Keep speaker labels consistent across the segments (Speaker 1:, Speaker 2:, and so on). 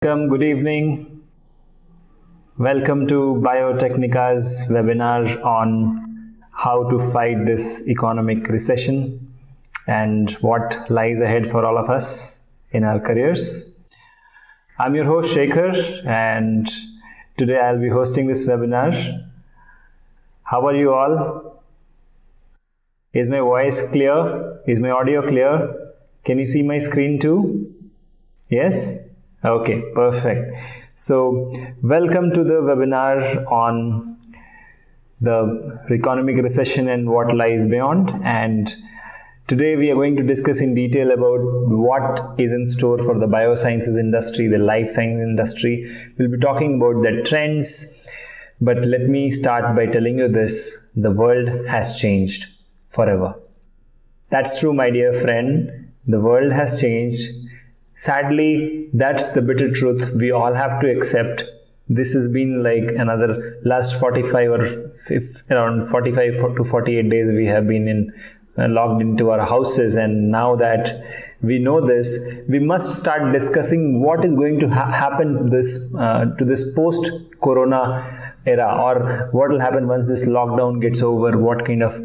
Speaker 1: Good evening. Welcome to Biotechnica's webinar on how to fight this economic recession and what lies ahead for all of us in our careers. I'm your host Shekhar, and today I'll be hosting this webinar. How are you all? Is my voice clear? Is my audio clear? Can you see my screen too? Yes? Okay, perfect. So, welcome to the webinar on the economic recession and what lies beyond. And today we are going to discuss in detail about what is in store for the biosciences industry, the life science industry. We'll be talking about the trends. But let me start by telling you this: the world has changed forever. That's true, my dear friend. The world has changed. Sadly, that's the bitter truth we all have to accept. This has been like another last 45 or around 45 to 48 days we have been locked into our houses, and now that we know this, we must start discussing what is going to happen to this post-corona era, or what will happen once this lockdown gets over, what kind of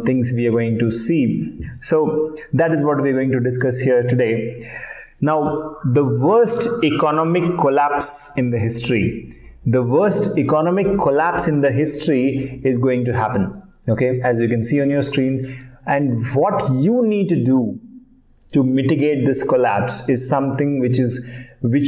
Speaker 1: things we are going to see. So that is what we are going to discuss here today. Now, the worst economic collapse in the history, is going to happen, okay, as you can see on your screen. And what you need to do to mitigate this collapse is something which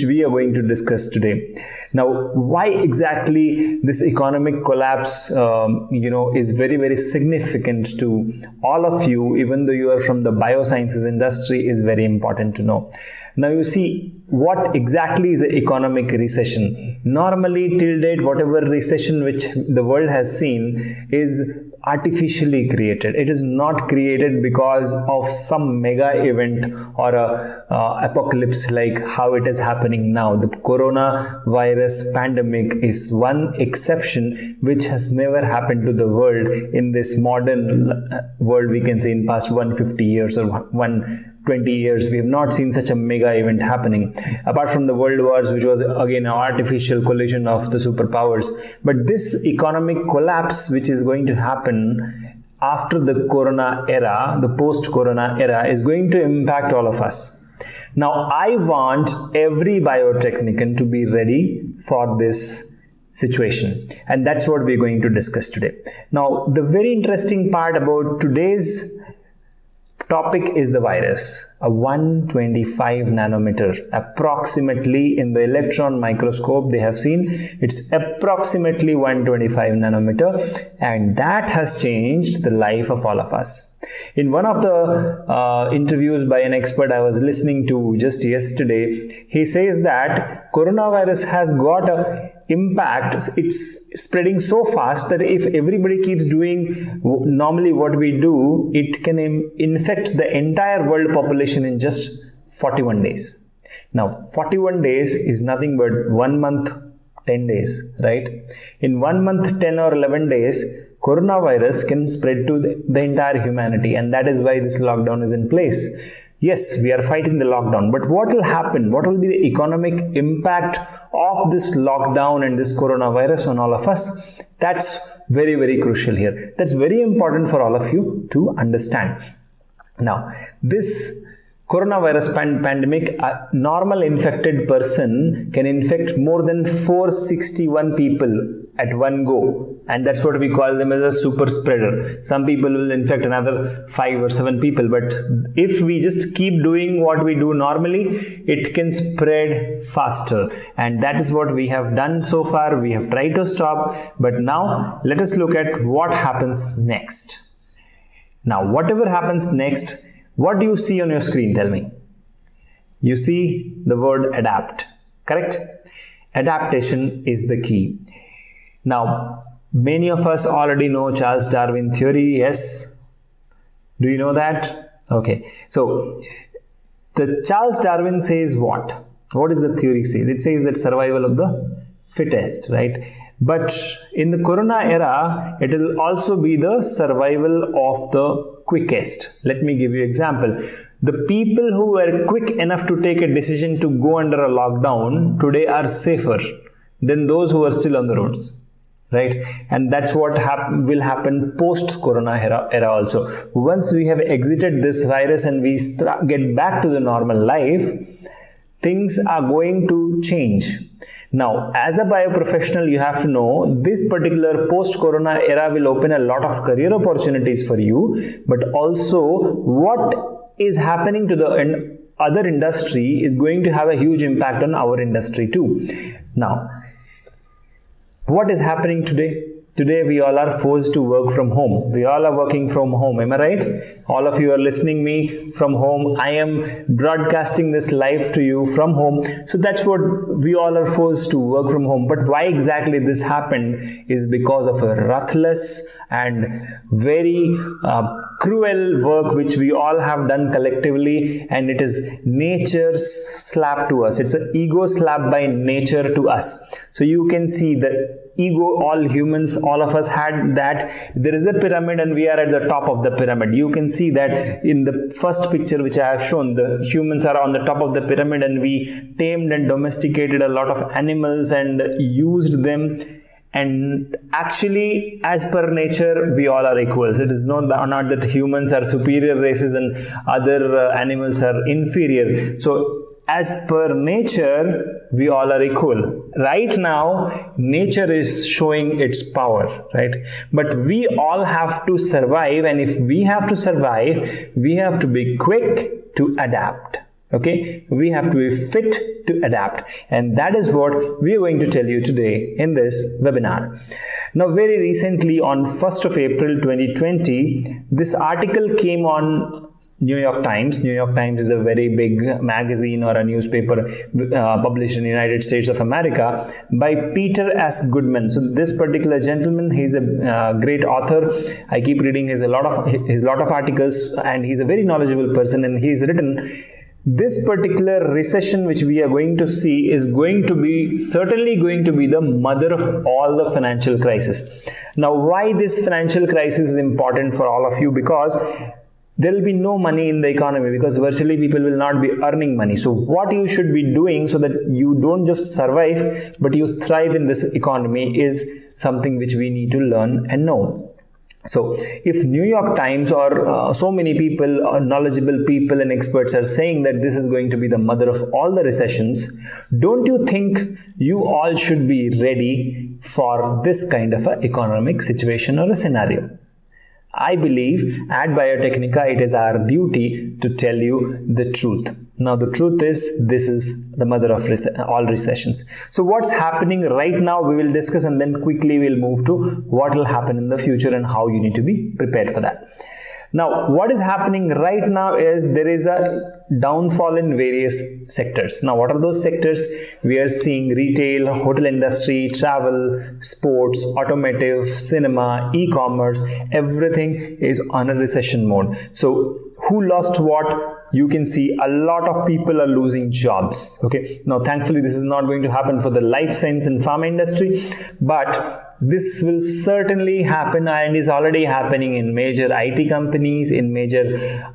Speaker 1: we are going to discuss today. Now, why exactly this economic collapse is very, very significant to all of you, even though you are from the biosciences industry, is very important to know. Now, you see, what exactly is an economic recession? Normally, till date, whatever recession which the world has seen is artificially created. It is not created because of some mega event or a apocalypse like how it is happening now. The coronavirus pandemic is one exception which has never happened to the world in this modern world. We can say in past 150 years or 120 years, we have not seen such a mega event happening, apart from the world wars, which was again an artificial collision of the superpowers. But this economic collapse which is going to happen after the corona era, the post-corona era, is going to impact all of us. Now, I want every biotechnician to be ready for this situation, and that's what we're going to discuss today. Now, the very interesting part about today's topic is the virus, a 125 nanometer, approximately in the electron microscope they have seen it's approximately 125 nanometer, and that has changed the life of all of us. In one of the interviews by an expert I was listening to just yesterday, he says that coronavirus has got a impact. It's spreading so fast that if everybody keeps doing normally what we do, it can infect the entire world population in just 41 days. Now, 41 days is nothing but 1 month, 10 days, right? In 1 month, 10 or 11 days, coronavirus can spread to the entire humanity, and that is why this lockdown is in place. Yes, we are fighting the lockdown, but what will happen? What will be the economic impact of this lockdown and this coronavirus on all of us? That's very, very crucial here. That's very important for all of you to understand. Now, this coronavirus pandemic, a normal infected person can infect more than 461 people at one go, and that's what we call them as a super spreader. Some people will infect another 5 or 7 people, but if we just keep doing what we do normally, it can spread faster, and that is what we have done so far. We have tried to stop, but now let us look at what happens next. Now, whatever happens next, what do you see on your screen? Tell me. You see the word adapt, correct? Adaptation is the key. Now, many of us already know Charles Darwin theory, yes? Do you know that? Okay. So, the Charles Darwin says what? What does the theory say? It says that survival of the fittest, right? But in the corona era, it will also be the survival of the quickest. Let me give you an example. The people who were quick enough to take a decision to go under a lockdown today are safer than those who are still on the roads, right? And that's what will happen post corona era also. Once we have exited this virus and we get back to the normal life, things are going to change. Now, as a bioprofessional, you have to know this particular post-corona era will open a lot of career opportunities for you, but also what is happening to the other industry is going to have a huge impact on our industry too. Now, what is happening today? Today we all are forced to work from home. We all are working from home. Am I right? All of you are listening me from home. I am broadcasting this live to you from home. So that's what we all are forced to work from home. But why exactly this happened is because of a ruthless and very cruel work which we all have done collectively, and it is nature's slap to us. It's an ego slap by nature to us. So you can see the ego, all humans, all of us had that. There is a pyramid and we are at the top of the pyramid. You can see that in the first picture which I have shown, the humans are on the top of the pyramid and we tamed and domesticated a lot of animals and used them. And actually, as per nature, we all are equals. It is not that humans are superior races and other animals are inferior. So as per nature, we all are equal. Right now, nature is showing its power, right? But we all have to survive, and if we have to survive, we have to be quick to adapt. Okay, we have to be fit to adapt, and that is what we are going to tell you today in this webinar. Now, very recently on 1st of April 2020, this article came on New York Times. New York Times is a very big magazine or a newspaper published in the United States of America by Peter S. Goodman. So this particular gentleman, he's a great author. I keep reading his lot of articles, and he's a very knowledgeable person, and he's written this particular recession which we are going to see is certainly going to be the mother of all the financial crisis. Now, why this financial crisis is important for all of you? Because there will be no money in the economy, because virtually people will not be earning money. So what you should be doing so that you don't just survive but you thrive in this economy is something which we need to learn and know. So if New York Times or so many people, knowledgeable people and experts are saying that this is going to be the mother of all the recessions, don't you think you all should be ready for this kind of an economic situation or a scenario? I believe at Biotechnica, it is our duty to tell you the truth. Now, the truth is, this is the mother of all recessions. So what's happening right now, we will discuss, and then quickly we'll move to what will happen in the future and how you need to be prepared for that. Now, what is happening right now is there is a downfall in various sectors. Now, what are those sectors? We are seeing retail, hotel industry, travel, sports, automotive, cinema, e-commerce, everything is on a recession mode. So, who lost what? You can see a lot of people are losing jobs. Okay. Now, thankfully, this is not going to happen for the life science and pharma industry, but this will certainly happen and is already happening in major IT companies, in major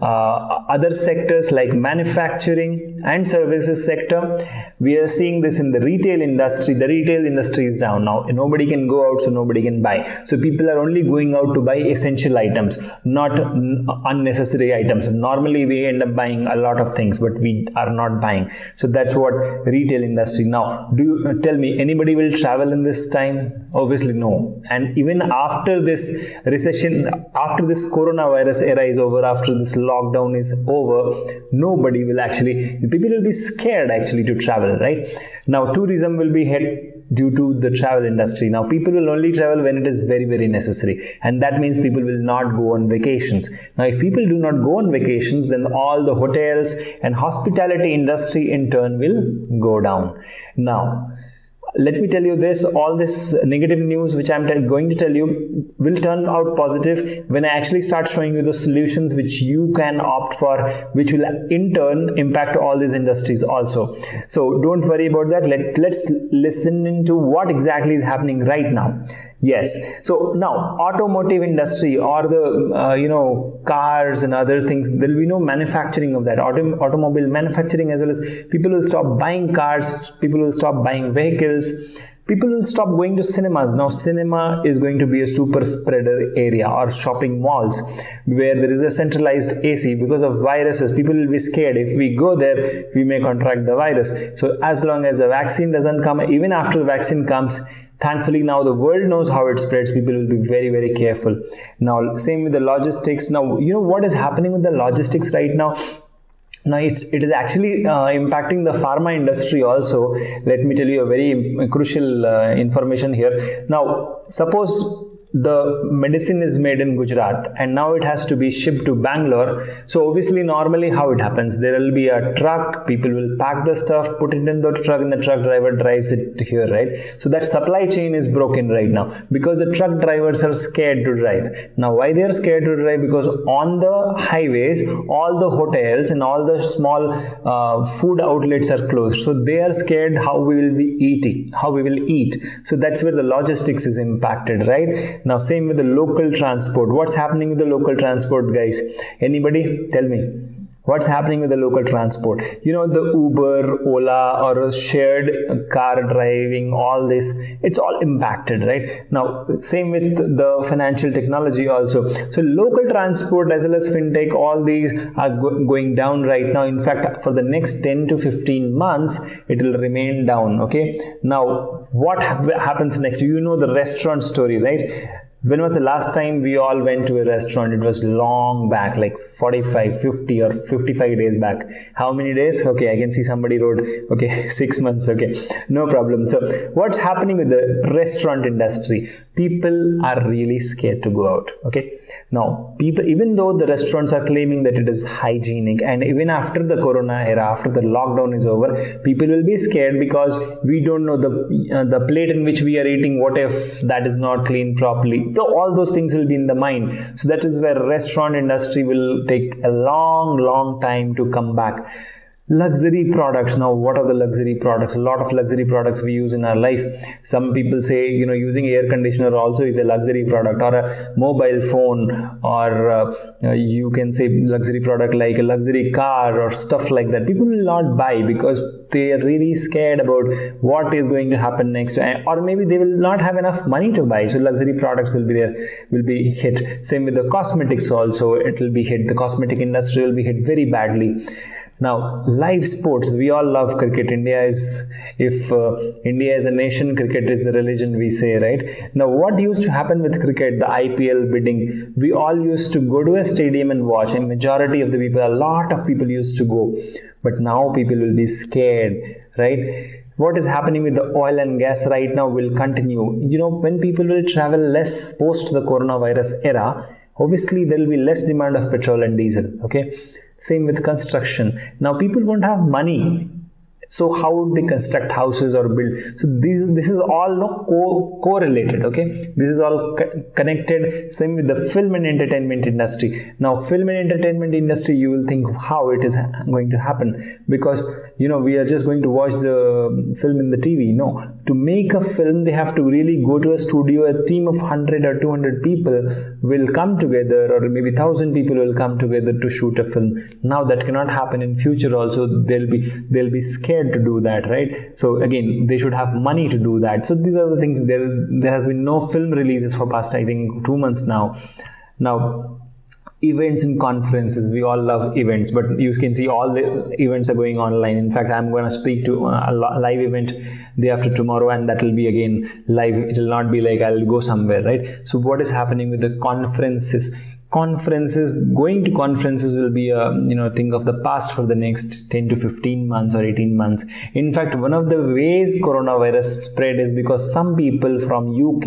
Speaker 1: other sectors like manufacturing and services sector. We are seeing this in the retail industry. The retail industry is down now. Nobody can go out, so nobody can buy. So people are only going out to buy essential items, not unnecessary items. Normally we end up buying a lot of things, but we are not buying. So that's what retail industry. Now, do you tell me anybody will travel in this time? Obviously no. And even after this recession, after this coronavirus era is over, after this lockdown is over, nobody will actually, people will be scared actually to travel, right? Now, tourism will be hit due to the travel industry. Now, people will only travel when it is very, very necessary, and that means people will not go on vacations. Now, if people do not go on vacations, then all the hotels and hospitality industry in turn will go down. Now, let me tell you this, all this negative news which I'm going to tell you will turn out positive when I actually start showing you the solutions which you can opt for, which will in turn impact all these industries also. So don't worry about that. Let's listen into what exactly is happening right now. Yes, so now automotive industry, or the cars and other things, there will be no manufacturing of that. Automobile manufacturing, as well as people will stop buying cars, people will stop buying vehicles, people will stop going to cinemas. Now cinema is going to be a super spreader area, or shopping malls where there is a centralized AC. Because of viruses, people will be scared. If we go there, we may contract the virus. So as long as the vaccine doesn't come, even after the vaccine comes, thankfully now the world knows how it spreads, people will be very, very careful. Now same with the logistics. Now you know what is happening with the logistics right now. Now it is actually impacting the pharma industry also. Let me tell you a very crucial information here. Now suppose the medicine is made in Gujarat and now it has to be shipped to Bangalore. So obviously normally how it happens, there will be a truck, people will pack the stuff, put it in the truck, and the truck driver drives it here, right? So that supply chain is broken right now because the truck drivers are scared to drive. Now why they are scared to drive? Because on the highways, all the hotels and all the small food outlets are closed. So they are scared how we will eat. So that's where the logistics is impacted, right? Now same with the local transport. What's happening with the local transport, guys? Anybody tell me? What's happening with the local transport? You know, the Uber, Ola, or shared car driving, all this, it's all impacted, right? Now, same with the financial technology also. So local transport as well as fintech, all these are going down right now. In fact, for the next 10 to 15 months, it will remain down, okay? Now, what happens next? You know the restaurant story, right? When was the last time we all went to a restaurant? It was long back, like 45, 50 or 55 days back. How many days? Okay, I can see somebody wrote, okay, 6 months. Okay, no problem. So what's happening with the restaurant industry? People are really scared to go out. Okay, now people, even though the restaurants are claiming that it is hygienic, and even after the corona era, after the lockdown is over, people will be scared because we don't know the plate in which we are eating, what if that is not cleaned properly. So all those things will be in the mind. So that is where restaurant industry will take a long time to come back. Luxury products. Now what are the luxury products? A lot of luxury products we use in our life. Some people say, you know, using air conditioner also is a luxury product, or a mobile phone, or you can say luxury product like a luxury car or stuff like that. People will not buy because they are really scared about what is going to happen next, or maybe they will not have enough money to buy. So luxury products will be hit. Same with the cosmetics also, it will be hit. The cosmetic industry will be hit very badly. Now, live sports. We all love cricket. India is a nation, cricket is the religion, we say, right? Now, what used to happen with cricket, the IPL bidding, we all used to go to a stadium and watch. A majority of the people, a lot of people used to go. But now people will be scared, right? What is happening with the oil and gas right now will continue. You know, when people will travel less post the coronavirus era, obviously there will be less demand of petrol and diesel, okay? Same with construction. Now people won't have money. So how would they construct houses or build? So this is all correlated, okay? This is all connected. Same with the film and entertainment industry. Now film and entertainment industry, you will think how it is going to happen, because you know we are just going to watch the film in the TV. No, to make a film they have to really go to a studio. A team of 100 or 200 people will come together, or maybe 1,000 people will come together to shoot a film. Now that cannot happen in future also. They'll be scared to do that, right? So again, they should have money to do that. So these are the things. There has been no film releases for past, I think, 2 months now. Now events and conferences, we all love events, but you can see all the events are going online. In fact, I'm going to speak to a live event day after tomorrow, and that will be again live. It will not be like I'll go somewhere, right? So what is happening with the conferences? conferences, going to conferences will be a thing of the past for the next 10 to 15 months or 18 months. In fact, one of the ways coronavirus spread is because some people from UK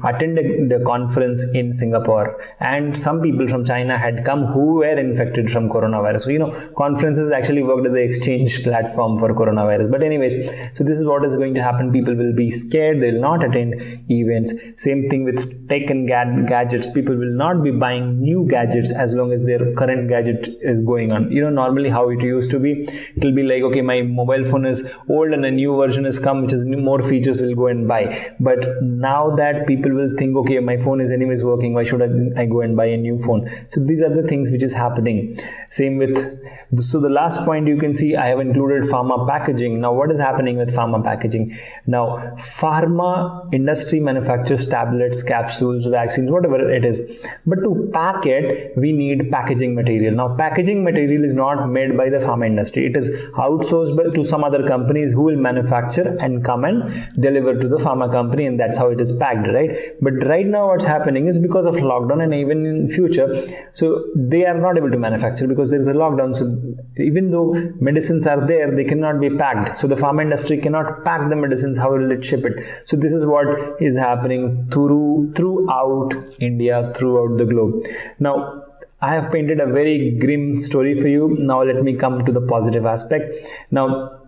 Speaker 1: attended the conference in Singapore, and some people from China had come who were infected from coronavirus. So conferences actually worked as an exchange platform for coronavirus. But anyways, so this is what is going to happen. People will be scared, they will not attend events. Same thing with tech and gadgets. People will not be buying new gadgets as long as their current gadget is going on. Normally how it used to be, it will be like, okay, my mobile phone is old and a new version has come which is more features, will go and buy. But now that people will think, okay, my phone is anyways working, why should I go and buy a new phone? So these are the things which is happening. Same with, so the last point you can see, I have included pharma packaging. Now what is happening with pharma packaging? Now pharma industry manufactures tablets, capsules, vaccines, whatever it is, but to pack it we need packaging material. Now packaging material is not made by the pharma industry, it is outsourced to some other companies who will manufacture and come and deliver to the pharma company, and that's how it is packed, right? But right now what's happening is because of lockdown and even in future, so they are not able to manufacture because there is a lockdown. So even though medicines are there, they cannot be packed. So the pharma industry cannot pack the medicines. How will it ship it? So this is what is happening throughout India, throughout the globe. Now I have painted a very grim story for you. Now let me come to the positive aspect. Now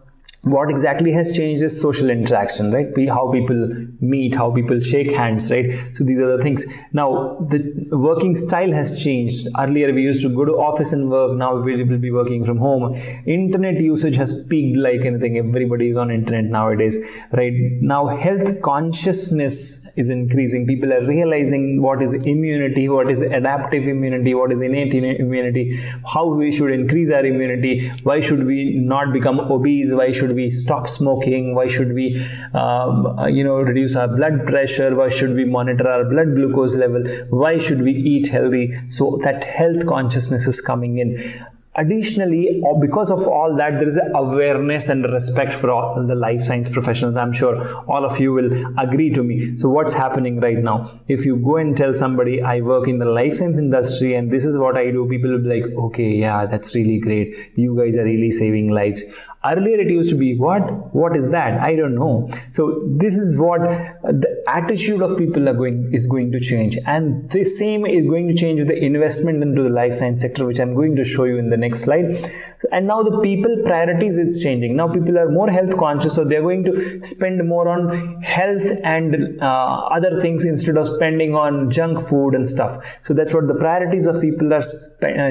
Speaker 1: what exactly has changed is social interaction, right? How people meet, how people shake hands, right? So these are the things. Now the working style has changed. Earlier we used to go to office and work. Now we will be working from home. Internet usage has peaked like anything. Everybody is on internet nowadays, right? Now health consciousness is increasing. People are realizing what is immunity, what is adaptive immunity, what is innate immunity, how we should increase our immunity, why should we not become obese, why should we stop smoking, why should we reduce our blood pressure, why should we monitor our blood glucose level, why should we eat healthy. So that health consciousness is coming in. Additionally, because of all that, there is an awareness and respect for all the life science professionals. I'm sure all of you will agree to me. So what's happening right now? If you go and tell somebody, I work in the life science industry and this is what I do, people will be like, okay, yeah, that's really great. You guys are really saving lives. Earlier it used to be, what is that? I don't know. So this is what the attitude of people is going to change, and the same is going to change with the investment into the life science sector, which I'm going to show you in the next slide. And now the people priorities is changing. Now people are more health conscious, so they're going to spend more on health and other things instead of spending on junk food and stuff. So that's what the priorities of people are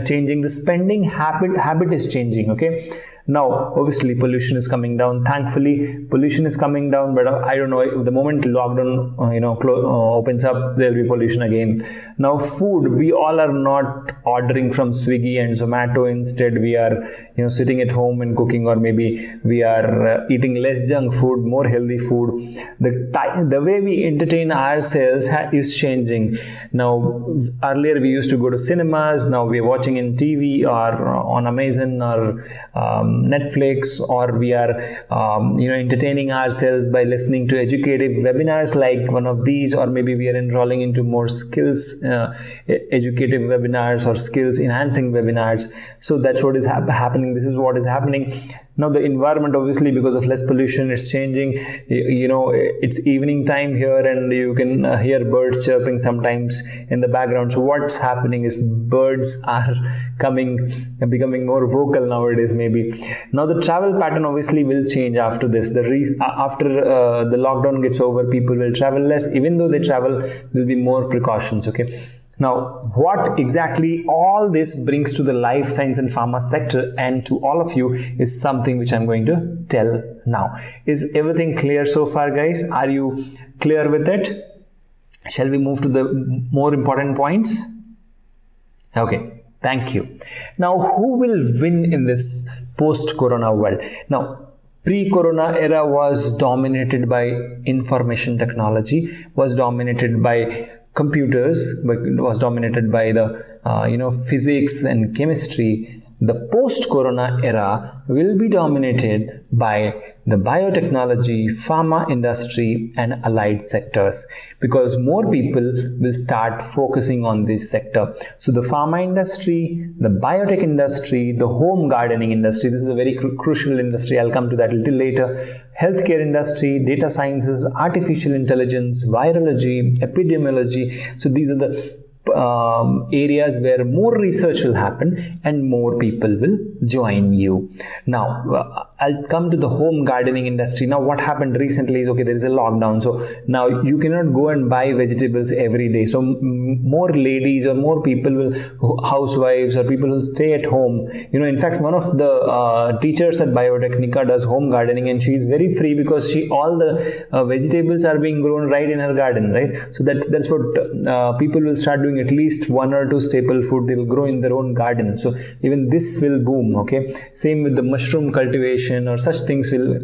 Speaker 1: changing. The spending habit is changing. Okay. Now obviously pollution is coming down. Thankfully pollution is coming down, but I don't know, the moment lockdown opens up, there will be pollution again. Now food, we all are not ordering from Swiggy and Zomato. Instead we are sitting at home and cooking, or maybe we are eating less junk food, more healthy food. The way we entertain ourselves is changing. Now earlier we used to go to cinemas, now we are watching in TV or on Amazon or Netflix, or we are entertaining ourselves by listening to educative webinars like one of these, or maybe we are enrolling into more skills educative webinars or skills enhancing webinars. So that's what is happening. This is what is happening. Now the environment, obviously because of less pollution, it's changing. It's evening time here and you can hear birds chirping sometimes in the background. So what's happening is birds are becoming more vocal nowadays maybe. Now the travel pattern obviously will change after this. After the lockdown gets over, people will travel less. Even though they travel, there will be more precautions. Okay. Now, what exactly all this brings to the life science and pharma sector and to all of you is something which I'm going to tell now. Is everything clear so far, guys? Are you clear with it? Shall we move to the more important points? Okay, thank you. Now, who will win in this post-corona world? Now, pre-corona era was dominated by information technology, was dominated by computers, but was dominated by the physics and chemistry. The post-corona era will be dominated by the biotechnology, pharma industry, and allied sectors, because more people will start focusing on this sector. So the pharma industry, the biotech industry, the home gardening industry, this is a very crucial industry, I'll come to that a little later, healthcare industry, data sciences, artificial intelligence, virology, epidemiology. So these are the areas where more research will happen and more people will join you. Now I'll come to the home gardening industry. Now what happened recently is, okay, there is a lockdown, so now you cannot go and buy vegetables every day. So more ladies or more people will, housewives or people who stay at home, in fact one of the teachers at Biotechnica does home gardening, and she is very free because all the vegetables are being grown right in her garden, right? So that's what people will start doing. At least 1 or 2 staple food they'll grow in their own garden. So even this will boom. Okay, same with the mushroom cultivation, or such things will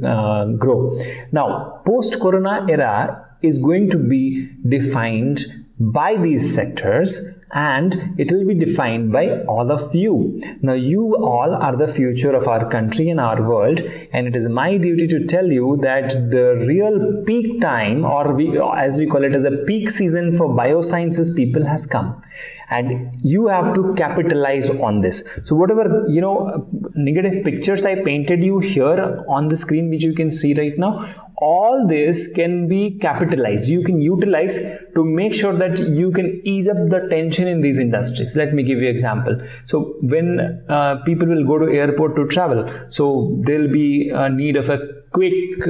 Speaker 1: grow. Now post-corona era is going to be defined by these sectors, and it will be defined by all of you. Now you all are the future of our country and our world, and it is my duty to tell you that the real peak time, or as we call it as a peak season for biosciences people, has come, and you have to capitalize on this. So whatever negative pictures I painted you here on the screen, which you can see right now, all this can be capitalized. You can utilize to make sure that you can ease up the tension in these industries. Let me give you an example. So when people will go to airport to travel, so there will be a need of a quick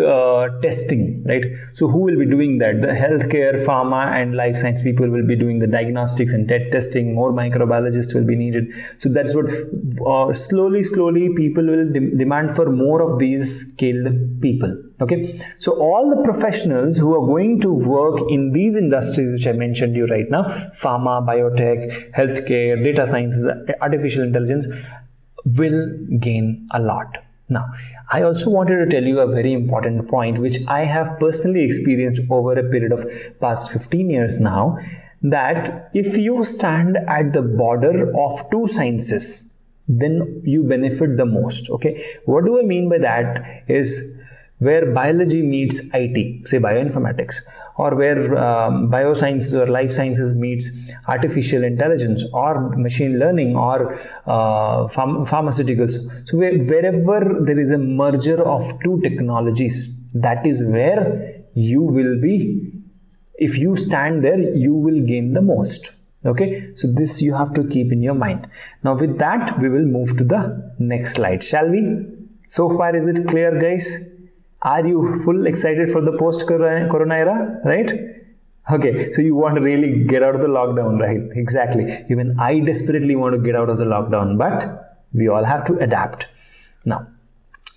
Speaker 1: testing, right? So who will be doing that? The healthcare, pharma and life science people will be doing the diagnostics and testing. More microbiologists will be needed. So that's what slowly people will demand for more of these skilled people. Okay, so all the professionals who are going to work in these industries which I mentioned you right now, pharma, biotech, healthcare, data sciences, artificial intelligence, will gain a lot. Now, I also wanted to tell you a very important point which I have personally experienced over a period of past 15 years now, that if you stand at the border of 2 sciences, then you benefit the most. Okay, what do I mean by that is, where biology meets IT, say bioinformatics, or where biosciences or life sciences meets artificial intelligence or machine learning or pharmaceuticals. So wherever there is a merger of 2 technologies, that is where you will be. If you stand there, you will gain the most. Okay, so this you have to keep in your mind. Now with that, we will move to the next slide, shall we? So far, is it clear, guys? Are you full excited for the post-corona era, right? Okay, so you want to really get out of the lockdown, right? Exactly. Even I desperately want to get out of the lockdown, but we all have to adapt. Now,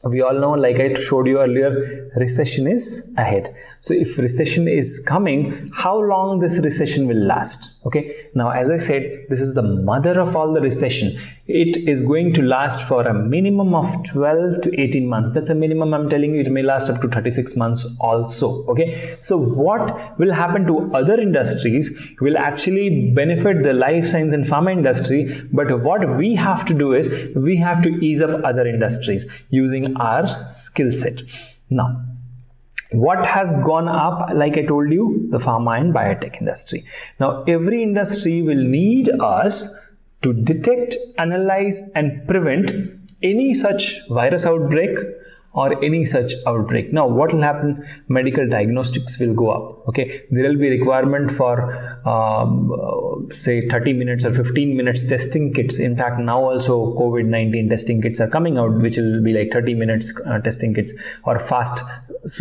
Speaker 1: we all know, like I showed you earlier, recession is ahead. So if recession is coming, how long this recession will last? Okay, now as I said, this is the mother of all the recession. It is going to last for a minimum of 12 to 18 months. That's a minimum, I'm telling you. It may last up to 36 months also. Okay, so what will happen to other industries will actually benefit the life science and pharma industry, but what we have to do is we have to ease up other industries using our skill set. Now, what has gone up, like I told you, the pharma and biotech industry. Now, every industry will need us to detect, analyze and prevent any such virus outbreak or any such outbreak. Now, what will happen? Medical diagnostics will go up. Okay, there will be requirement for say 30 minutes or 15 minutes testing kits. In fact, now also COVID-19 testing kits are coming out, which will be like 30 minutes testing kits, or fast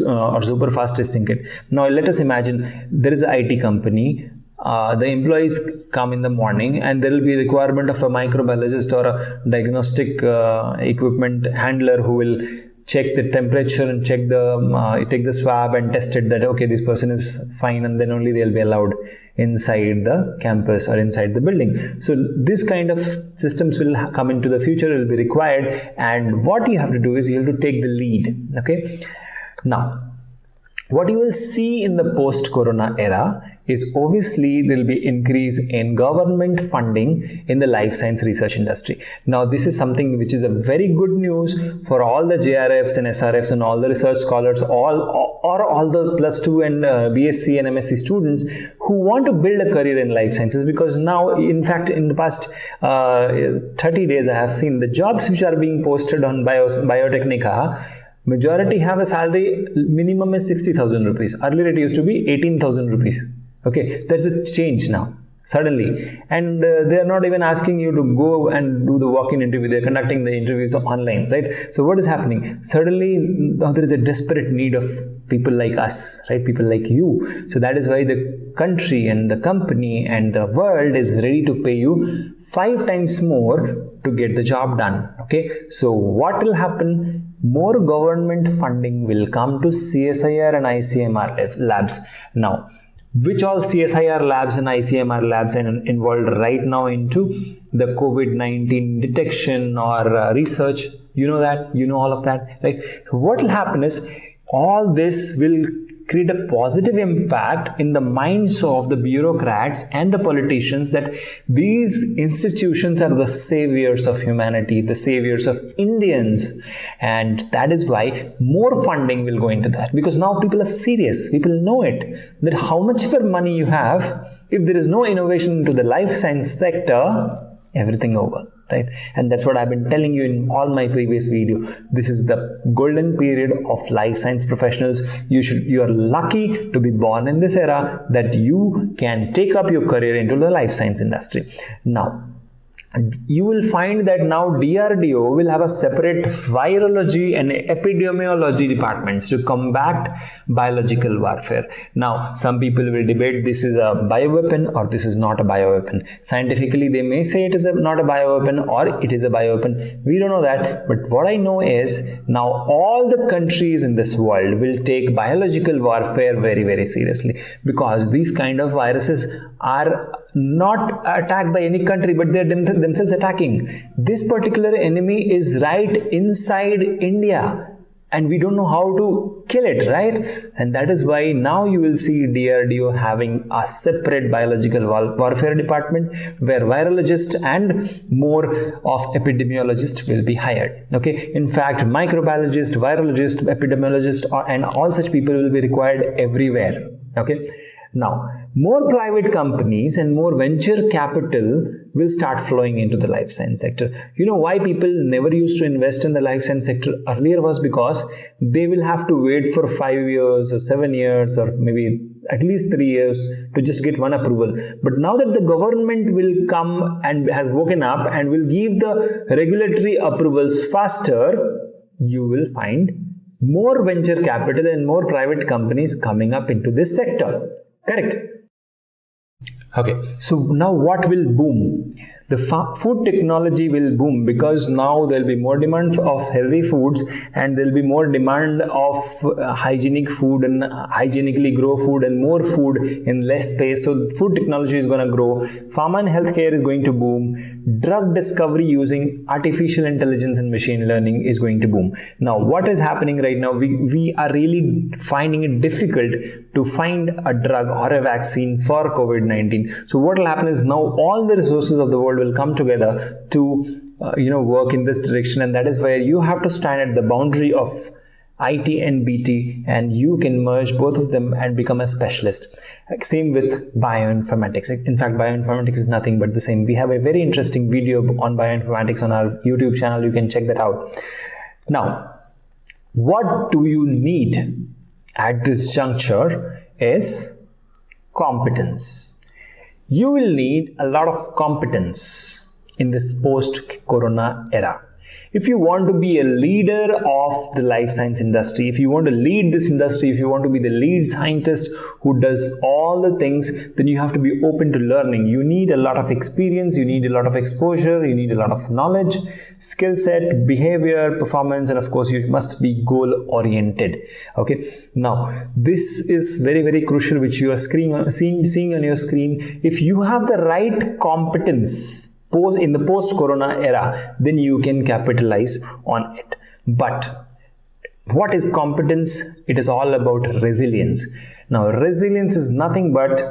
Speaker 1: or super fast testing kit. Now, let us imagine there is an IT company. The employees come in the morning, and there will be requirement of a microbiologist or a diagnostic equipment handler who will check the temperature and check take the swab and test it that okay, this person is fine, and then only they'll be allowed inside the campus or inside the building. So this kind of systems will come into the future, will be required, and what you have to do is you have to take the lead. Okay, now what you will see in the post-corona era is obviously there will be increase in government funding in the life science research industry. Now, this is something which is a very good news for all the JRFs and SRFs and all the research scholars, all the plus 2 and BSc and MSc students who want to build a career in life sciences, because now, in fact, in the past 30 days, I have seen the jobs which are being posted on Biotechnica. Majority have a salary minimum is 60,000 rupees. Earlier it used to be 18,000 rupees. Okay, there's a change now suddenly, and they are not even asking you to go and do the walk-in interview. They're conducting the interviews online, right? So what is happening? Suddenly now there is a desperate need of people like us, right? People like you. So that is why the country and the company and the world is ready to pay you 5 times more to get the job done. Okay, so what will happen? More government funding will come to CSIR and ICMR labs. Now, which all CSIR labs and ICMR labs are involved right now into the COVID-19 detection or research? You know that, you know all of that, right? What will happen is all this will create a positive impact in the minds of the bureaucrats and the politicians that these institutions are the saviors of humanity, the saviors of Indians, and that is why more funding will go into that, because now people are serious. People know it, that how much ever money you have, if there is no innovation into the life science sector, everything over, right? And that's what I've been telling you in all my previous video. This is the golden period of life science professionals. You are lucky to be born in this era that you can take up your career into the life science industry. Now, you will find that now DRDO will have a separate virology and epidemiology departments to combat biological warfare. Now, some people will debate this is a bioweapon or this is not a bioweapon. Scientifically, they may say it is not a bioweapon or it is a bioweapon. We don't know that. But what I know is now all the countries in this world will take biological warfare very, very seriously, because these kind of viruses are not attacked by any country, but they are themselves attacking. This particular enemy is right inside India, and we don't know how to kill it, right? And that is why now you will see DRDO having a separate biological warfare department where virologists and more of epidemiologists will be hired. Okay, in fact, microbiologist, virologist, epidemiologist, and all such people will be required everywhere. Okay. Now, more private companies and more venture capital will start flowing into the life science sector. You know why people never used to invest in the life science sector earlier was because they will have to wait for 5 years or 7 years or maybe at least 3 years to just get one approval. But now that the government will come and has woken up and will give the regulatory approvals faster, you will find more venture capital and more private companies coming up into this sector. Correct. Okay, so now what will boom? The food technology will boom because now there will be more demand of healthy foods and there will be more demand of hygienic food and hygienically grow food and more food in less space. So food technology is going to grow. Pharma and healthcare is going to boom. Drug discovery using artificial intelligence and machine learning is going to boom. Now, what is happening right now? We are really finding it difficult to find a drug or a vaccine for COVID-19. So what will happen is now all the resources of the world will come together to work in this direction, and that is where you have to stand at the boundary of IT and BT, and you can merge both of them and become a specialist. Same with bioinformatics. In fact, bioinformatics is nothing but the same. We have a very interesting video on bioinformatics on our YouTube channel. You can check that out. Now, what do you need at this juncture is competence. You will need a lot of competence in this post-corona era. If you want to be a leader of the life science industry, if you want to lead this industry, if you want to be the lead scientist who does all the things, then you have to be open to learning. You need a lot of experience, you need a lot of exposure, you need a lot of knowledge, skill set, behavior, performance, and of course you must be goal oriented. Okay. Now, this is very, very crucial, which you are seeing on your screen. If you have the right competence in the post-corona era, then you can capitalize on it. But What is competence? It is all about resilience. Now, resilience is nothing but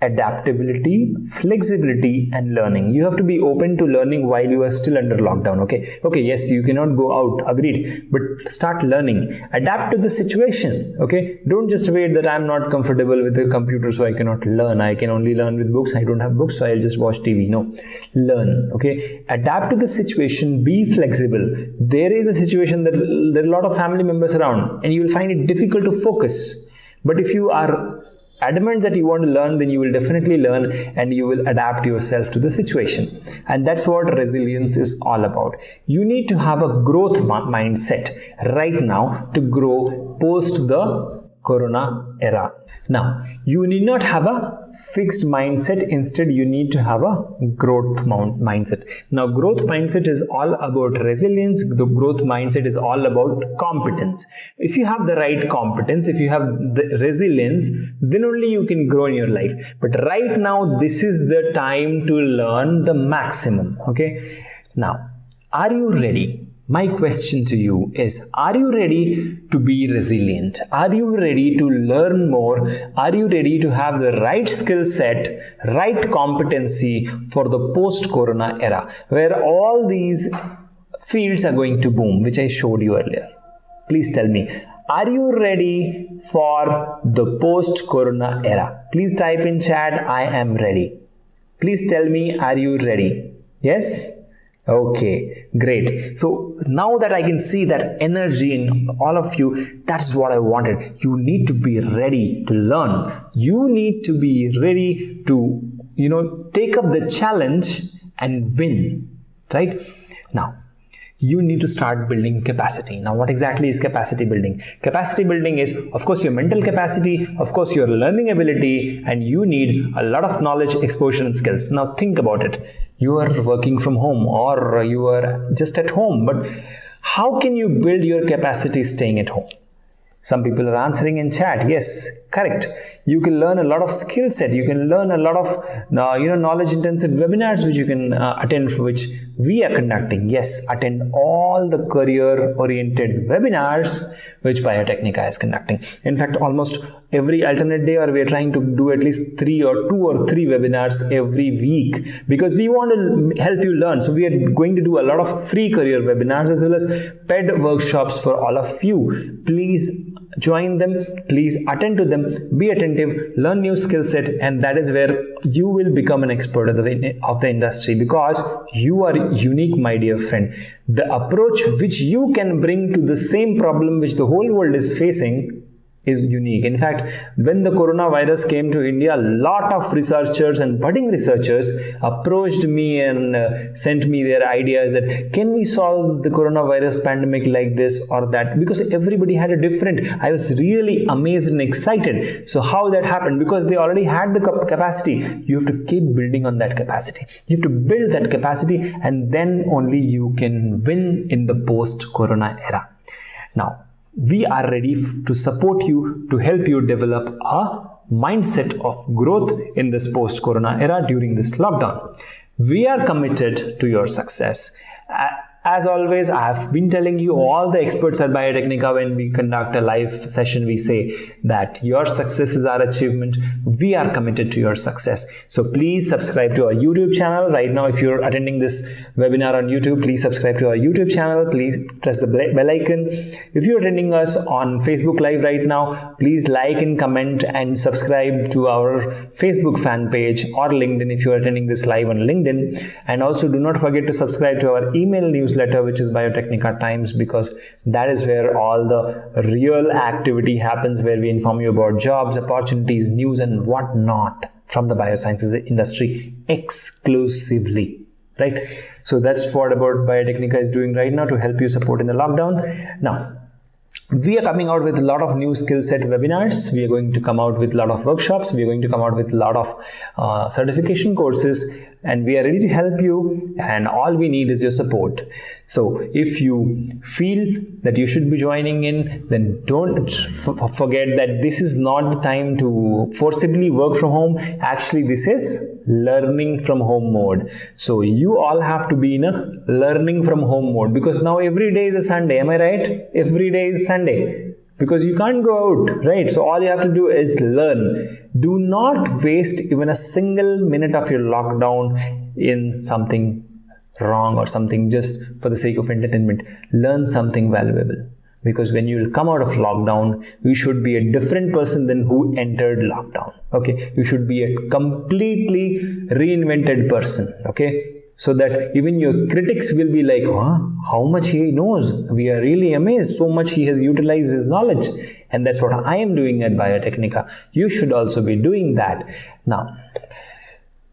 Speaker 1: adaptability, flexibility, and learning. You have to be open to learning while you are still under lockdown. Okay, yes, you cannot go out, agreed, but start learning. Adapt to the situation. Okay, don't just wait that I'm not comfortable with the computer, so I cannot learn. I can only learn with books. I don't have books, so I'll just watch TV. No, learn. Okay, adapt to the situation. Be flexible. There is a situation that there are a lot of family members around, and you will find it difficult to focus. But if you are adamant that you want to learn, then you will definitely learn and you will adapt yourself to the situation. And that's what resilience is all about. You need to have a growth mindset right now to grow post the Corona era. Now, you need not have a fixed mindset. Instead, you need to have a growth mindset. Now, growth mindset is all about resilience. The growth mindset is all about competence. If you have the right competence, if you have the resilience, then only you can grow in your life. But right now, this is the time to learn the maximum. Okay. Now, are you ready? My question to you is, are you ready to be resilient? Are you ready to learn more? Are you ready to have the right skill set, right competency for the post-corona era, where all these fields are going to boom, which I showed you earlier? Please tell me, are you ready for the post-corona era? Please type in chat, I am ready. Please tell me, are you ready? Yes? Okay, great. So now that I can see that energy in all of you, that's what I wanted. You need to be ready to learn. You need to be ready to, take up the challenge and win, right? Now, you need to start building capacity. Now, what exactly is capacity building? Capacity building is, of course, your mental capacity, of course, your learning ability, and you need a lot of knowledge, exposure, and skills. Now, think about it. You are working from home or you are just at home, but how can you build your capacity staying at home? Some people are answering in chat. Yes, correct. You can learn a lot of skill set. You can learn a lot of knowledge intensive webinars which you can attend, which we are conducting. Yes, attend all the career oriented webinars which Biotecnika is conducting. In fact, almost every alternate day, or we are trying to do at least 2 or 3 webinars every week, because we want to help you learn. So we are going to do a lot of free career webinars as well as paid workshops for all of you. Please join them, please attend to them, be attentive, learn new skill set, and that is where you will become an expert of the industry, because you are unique, my dear friend. The approach which you can bring to the same problem which the whole world is facing is unique. In fact, when the coronavirus came to India, a lot of researchers and budding researchers approached me and sent me their ideas that can we solve the coronavirus pandemic like this or that, because everybody had a different. I was really amazed and excited. So how that happened? Because they already had the capacity. You have to keep building on that capacity. You have to build that capacity, and then only you can win in the post-corona era. Now, we are ready to support you, to help you develop a mindset of growth in this post-corona era during this lockdown. We are committed to your success. As always, I have been telling you, all the experts at Biotecnika, when we conduct a live session, we say that your success is our achievement. We are committed to your success. So please subscribe to our YouTube channel. Right now, if you're attending this webinar on YouTube, please subscribe to our YouTube channel. Please press the bell icon. If you're attending us on Facebook Live right now, please like and comment and subscribe to our Facebook fan page or LinkedIn if you're attending this live on LinkedIn. And also do not forget to subscribe to our email newsletter, which is Biotecnika Times, because that is where all the real activity happens, where we inform you about jobs, opportunities, news, and whatnot from the biosciences industry exclusively. Right? So that's what about Biotecnika is doing right now to help you support in the lockdown. Now, we are coming out with a lot of new skill set webinars. We are going to come out with a lot of workshops. We are going to come out with a lot of certification courses, and we are ready to help you, and all we need is your support. So if you feel that you should be joining in, then don't forget that this is not the time to forcibly work from home. Actually, this is learning from home mode. So you all have to be in a learning from home mode, because now every day is a Sunday. Am I right? Every day is Sunday, because you can't go out, right? So all you have to do is learn. Do not waste even a single minute of your lockdown in something wrong or something just for the sake of entertainment. Learn something valuable, because when you will come out of lockdown, you should be a different person than who entered lockdown. Okay, you should be a completely reinvented person. Okay, so that even your critics will be like, how much he knows. We are really amazed so much he has utilized his knowledge. And that's what I am doing at Biotecnika. You should also be doing that. Now,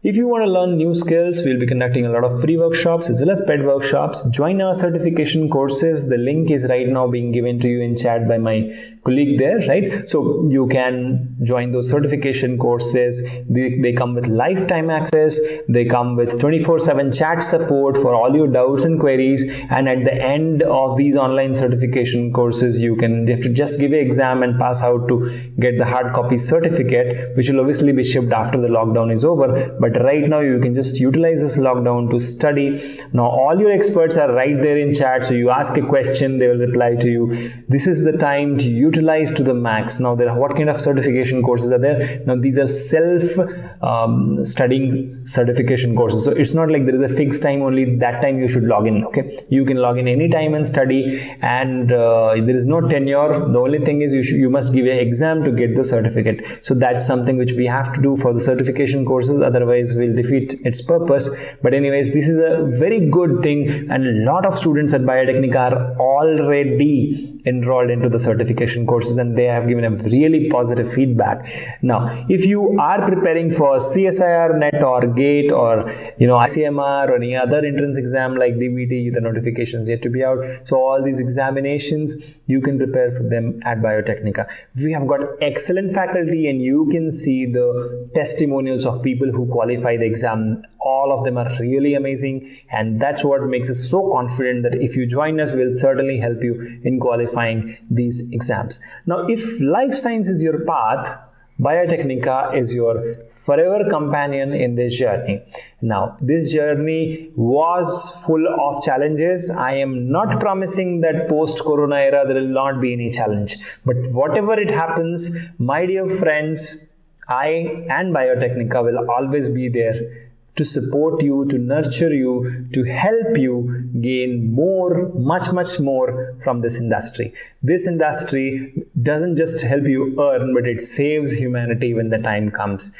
Speaker 1: if you want to learn new skills, we'll be conducting a lot of free workshops as well as paid workshops. Join our certification courses. The link is right now being given to you in chat by my colleague there, right? So you can join those certification courses. They come with lifetime access. They come with 24/7 chat support for all your doubts and queries. And at the end of these online certification courses, you have to just give an exam and pass out to get the hard copy certificate, which will obviously be shipped after the lockdown is over. But right now you can just utilize this lockdown to study. Now all your experts are right there in chat, so you ask a question, they will reply to you. This is the time to utilize to the max. Now what kind of certification courses are there? Now these are self-studying certification courses, so it's not like there is a fixed time, only that time you should log in. Okay, you can log in anytime and study, and there is no tenure. The only thing is you must give an exam to get the certificate. So that's something which we have to do for the certification courses, otherwise will defeat its purpose. But anyways, this is a very good thing, and a lot of students at Biotecnika are already enrolled into the certification courses, and they have given a really positive feedback. Now, if you are preparing for CSIR, NET or GATE or ICMR or any other entrance exam like DBT, the notifications yet to be out. So all these examinations, you can prepare for them at Biotecnika. We have got excellent faculty, and you can see the testimonials of people who qualify the exam. All of them are really amazing, and that's what makes us so confident that if you join us, we'll certainly help you in qualifying these exams. Now, if life science is your path, Biotecnika is your forever companion in this journey. Now, this journey was full of challenges. I am not promising that post-corona era there will not be any challenge, but whatever it happens, my dear friends, I and Biotecnika will always be there to support you, to nurture you, to help you gain more, much more from this industry. This industry doesn't just help you earn, but it saves humanity when the time comes.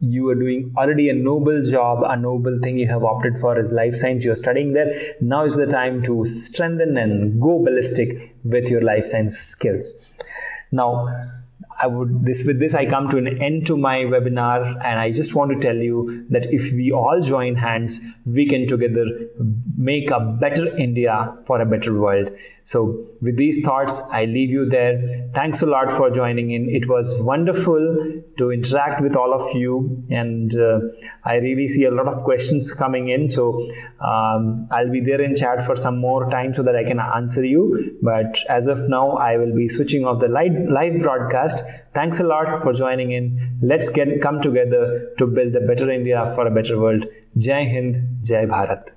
Speaker 1: You are doing already a noble job, a noble thing you have opted for is life science. You're studying there. Now is the time to strengthen and go ballistic with your life science skills. Now, with this I come to an end to my webinar, and I just want to tell you that if we all join hands, we can together make a better India for a better world. So with these thoughts, I leave you there. Thanks a lot for joining in. It was wonderful to interact with all of you, and I really see a lot of questions coming in. So I'll be there in chat for some more time so that I can answer you. But as of now, I will be switching off the live broadcast. Thanks a lot for joining in. Let's come together to build a better India for a better world. Jai Hind, Jai Bharat.